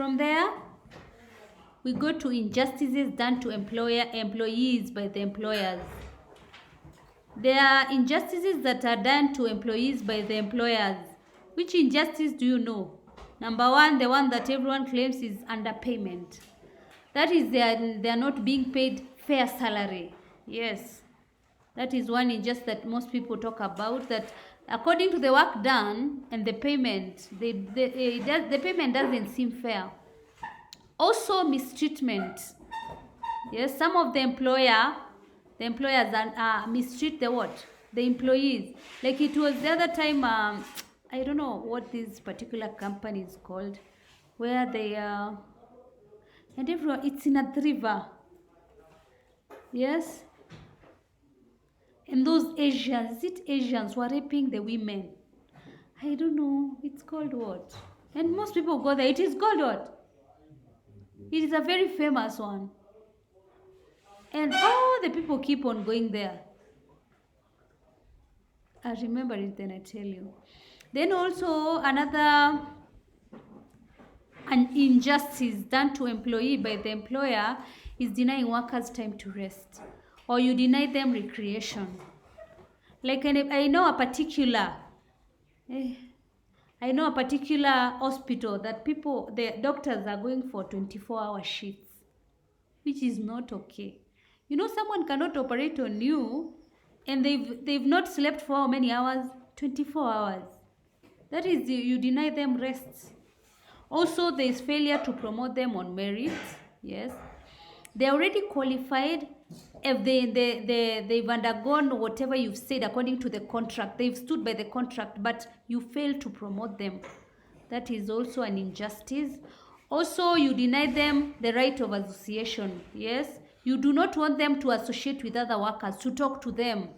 From there, we go to injustices done to employees by the employers. There are injustices that are done to employees by the employers. Which injustice do you know? Number one, the one that everyone claims is underpayment. That is, they are not being paid fair salary. Yes, that is one injustice that most people talk about, that according to the work done and the payment, the payment doesn't seem fair. Also, mistreatment. Yes, some of the employers mistreat the what? The employees. Like it was the other time, I don't know what this particular company is called, where they and everyone, it's in a river. Yes, and those Asians, Asians were raping the women. I don't know, it's called what? And most people go there. It is called what? It is a very famous one. And all the people keep on going there. I remember it, then I tell you. Then also an injustice done to employee by the employer is denying workers time to rest, or you deny them recreation. Like I know a particular hospital that the doctors are going for 24-hour shifts, which is not okay. You know, someone cannot operate on you and they've not slept for how many hours? 24 hours. That is, you deny them rest. Also, there is failure to promote them on merit. Yes, they're already qualified. If they've undergone whatever you've said according to the contract, they've stood by the contract, but you fail to promote them. That is also an injustice. Also, you deny them the right of association. Yes, you do not want them to associate with other workers, to talk to them.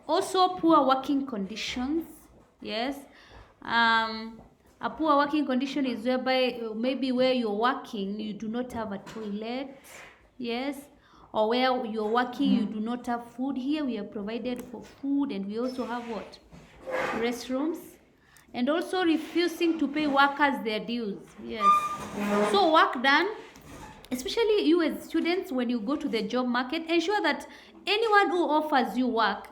Also, poor working conditions. Yes, a poor working condition is whereby maybe where you're working you do not have a toilet. Yes, or where you're working you do not have food. Here we are provided for food, and we also have what? Restrooms. And also refusing to pay workers their dues. Yes, so work done, especially you as students, when you go to the job market, ensure that anyone who offers you work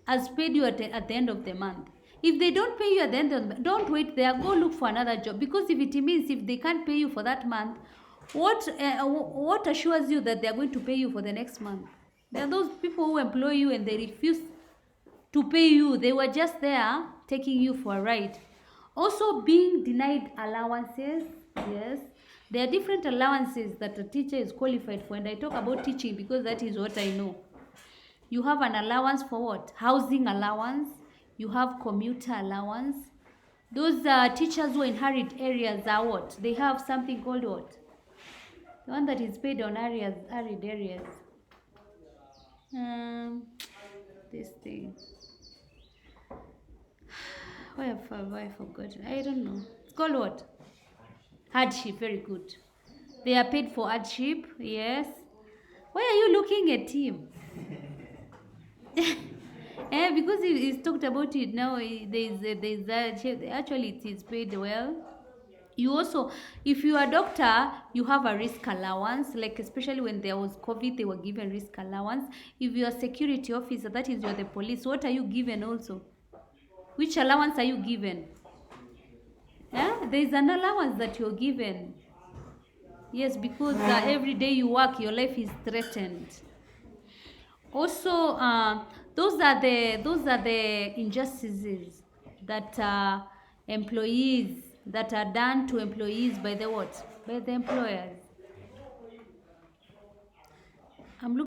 has paid you at the end of the month. If they don't pay you at the end of the month, don't wait there, go look for another job, because if it means if they can't pay you for that month, what assures you that they are going to pay you for the next month? There are those people who employ you and they refuse to pay you. They were just there taking you for a ride. Also, being denied allowances. Yes, there are different allowances that a teacher is qualified for, and I talk about teaching because that is what I know. You have an allowance for what? Housing allowance. You have commuter allowance. Those teachers who inherit areas are what? They have something called what? The one that is paid on arid areas. This thing. Why have I forgotten? I don't know. It's called what? Hardship. Very good. They are paid for hardship. Yes. Why are you looking at him? Because he's talked about it now. Actually it is paid well. You also, if you are a doctor, you have a risk allowance. Like especially when there was COVID, they were given risk allowance. If you are a security officer, that is, you are the police, what are you given also? Which allowance are you given? There is an allowance that you're given. Yes, because every day you work, your life is threatened. Also, those are the injustices that employees that are done to employees by the what? By the employers. I'm looking